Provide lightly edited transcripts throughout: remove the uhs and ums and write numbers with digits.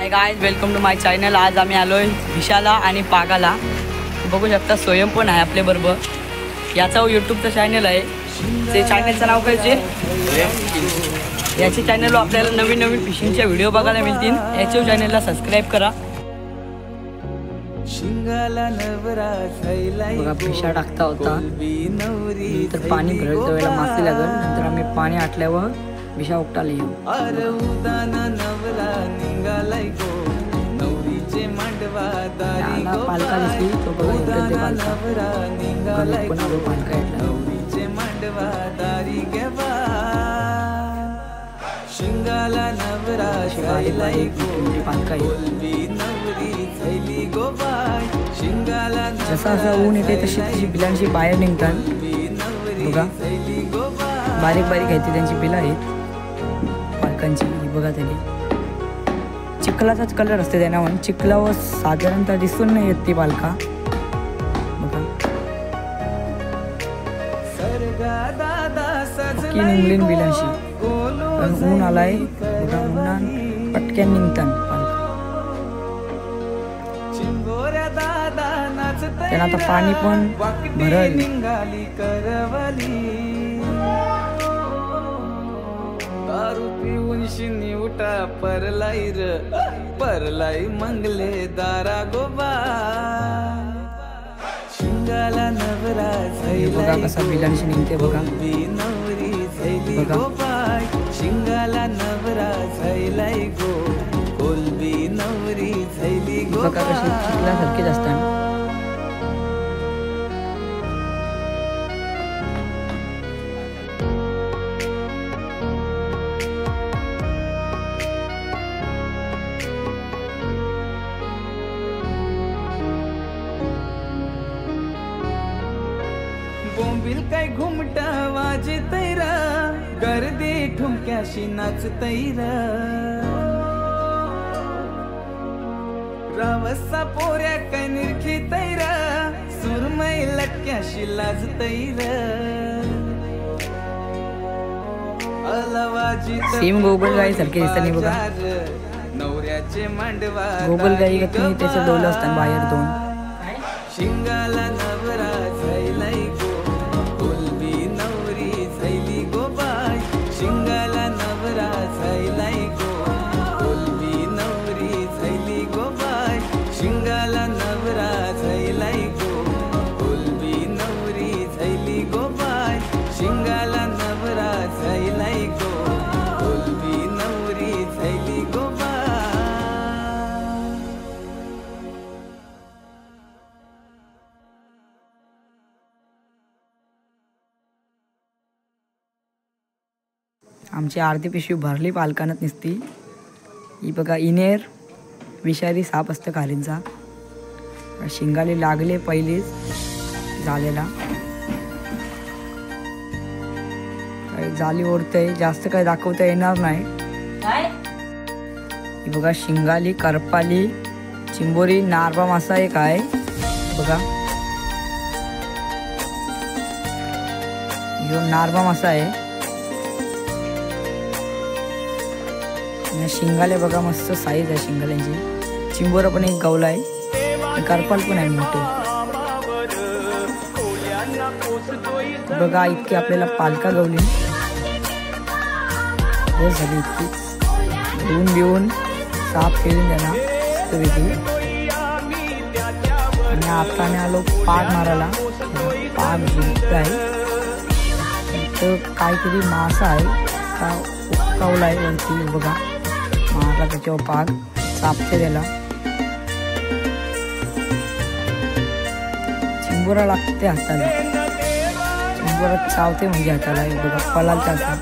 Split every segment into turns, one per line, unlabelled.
High guys, welcome to my channel. आज आम्ही आलोय विशाला आणि पागाला। बघू शकता स्वयं पण आहे आपल्या बरोबर। याचा यूट्यूबचा चॅनल आहे। ते चॅनलचं नाव काय आहे? याच्या चॅनलवर आपल्याला नवीन नवीन फिशिंगचे व्हिडिओ बघायला मिळतील। याच्या चॅनलला सबस्क्राइब करा। बघा फिशा टाकता होता, नंतर पाणी भरत वेळेला मासे लागल। नंतर आम्ही पाणी आटल्यावर विषा उपटाला येऊ। पालका दिसली तो बघा इकडे ते पालका पण आलो पालका शिंगाला नवरा पालका जसा असा ऊन येते तशी तशी बिलांची बाहेर निघतात। बघा बारीक बारीक आहेत त्यांची बिलं आहेत पालकांची। बघा त्याने चिखलाचाच कलर असते त्यांना, म्हणून चिखलावर साधारणतः दिसून नाही येत ती पालका। बघा की निघलीन बिलांशी ऊन आलाय। बघा उन्हान पटक्यान निघतात पालका। त्यांना आता पाणी पण भरल। दारू पिऊन शिनी उठा परलाई र परलाई मंगले दारा गोबा शिंगाला नवरा बघा कसा बिलांशी निघते। बघा बघा शिंगाला नवरा झैलाई गो कोलबी नवरी झैली गो। बघा कशी चिखलासारखीच असतात। बोंबिल काय घुमटा वाजे तैरा गर्दी ठुमक्याशी नाच तैरा रावसा पोऱ्या काय निरखी तैरा सुरमई लटक्याशी लाज तैरा अलवाजी सेम गोगल गाई सारखे दिसतात बघा। नवऱ्याचे मांडवा गोगल गाई गती त्याचे डोलं असतात बाहेर दोन। शिंगाला नवरा झैलाई गो कोलबी नवरी झैली गो बाय शिंगाला नवरा झैलाई गो कोलबी नवरी झैली गो बाय शिंगाला नवरा झैलाई गो कोलबी नवरी झैली गो बाय शिंगाला नवरा झैलाई गो कोलबी नवरी झैली गो बाय। आमची अर्धी पिशवी भरली पालकानच निसती। ही बघा इनेर विषारी साप असतं कालींचा। शिंगाले लागले पहिलीच झालेला काही जाली ओढतय, जास्त काही दाखवता येणार नाही। ही बघा शिंगाली करपाली चिंबोरी नारबा मासा एक आहे बघा। ह्यो नारबा मासा आहे। शिंगाले बघा मस्त साईज आहे शिंगाल्यांची। चिंबोरा पण एक गवला आहे, करपाल पण आहे मोठे। बघा इतकी आपल्याला पालका गवली बस झाली इतकी। धुवून बिवून साफ केली त्यांना मस्तपैकी। आणि आता मी आलो पाग मारायला। पाग आहे तर काहीतरी मासा आहे का उकवला आहे वरती। बघा मारला त्याच्यावर पाग चापते त्याला। चिंबोरा लागते हाताला, चिंबोरा चावते म्हणजे हाताला। बघा पलालचा असा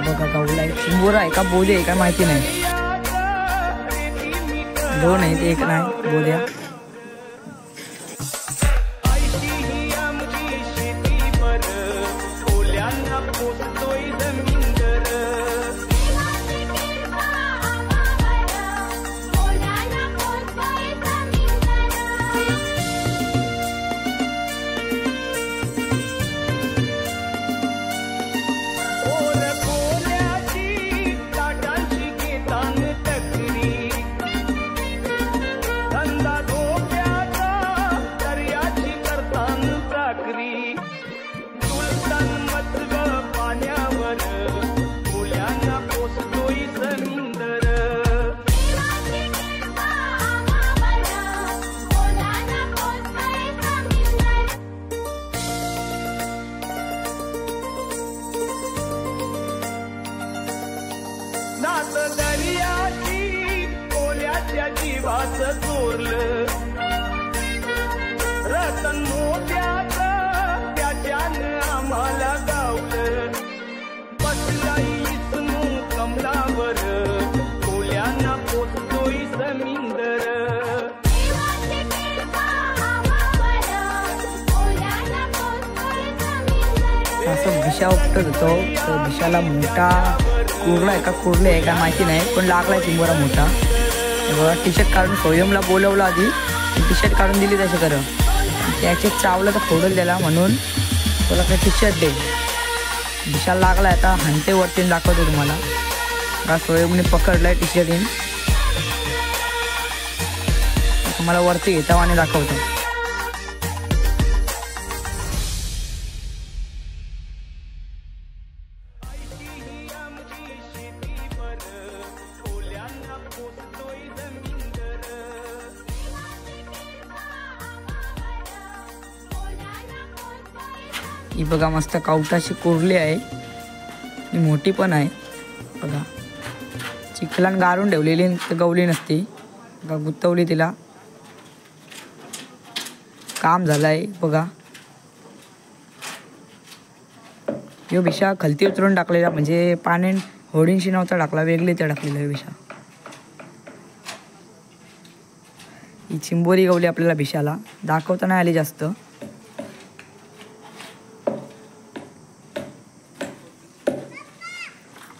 बघा गवला आहे। चिंबोरा आहे का बोले आहे का माहिती नाही। दोन आहेत, एक नाही बोल्या।
सुखाच चोरलं रतन मोत्याचं त्याच्यानं आम्हाला गावलं बसलाई इसमू कमलावर कोल्यांना पोचतोय समिंदर
असं भिशा उपटत होतो तर भिशाला मोठा कुर्ला आहे का कुर्ले आहे का माहिती नाही पण लागलाय चिंबोरा मोठा. टी शर्ट काढून सोयमला बोलवलं आधी टी शर्ट काढून दिली त्याच्या खरं त्याचे चावलं तर फोडल त्याला म्हणून तुला काय टी शर्ट दे. भिशाला लागलाय आता हंते वरती दाखवतो तुम्हाला का सोयमने पकडलाय टी शर्ट तुम्हाला वरती घेता आणि दाखवतो. ही बघा मस्त कावटाची कुर्ली आहे ही मोठी पण आहे बघा चिखलान गारून ठेवलेली तर गवली नसती बघा गुंतवली तिला काम झालंय बघा. यो भिशा खालती उतरून टाकलेला म्हणजे पाण्यान होडींशी नव्हता टाकला वेगळी त्या टाकलेला भिशा. ही चिंबोरी गवली आपल्याला भिशाला दाखवता नाही आली जास्त.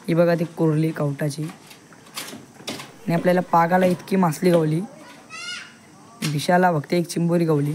ही बघा ती कुर्ली कवटाची आणि आपल्याला पागाला इतकी मासली गवली भिशाला फक्त एक चिंबोरी गवली.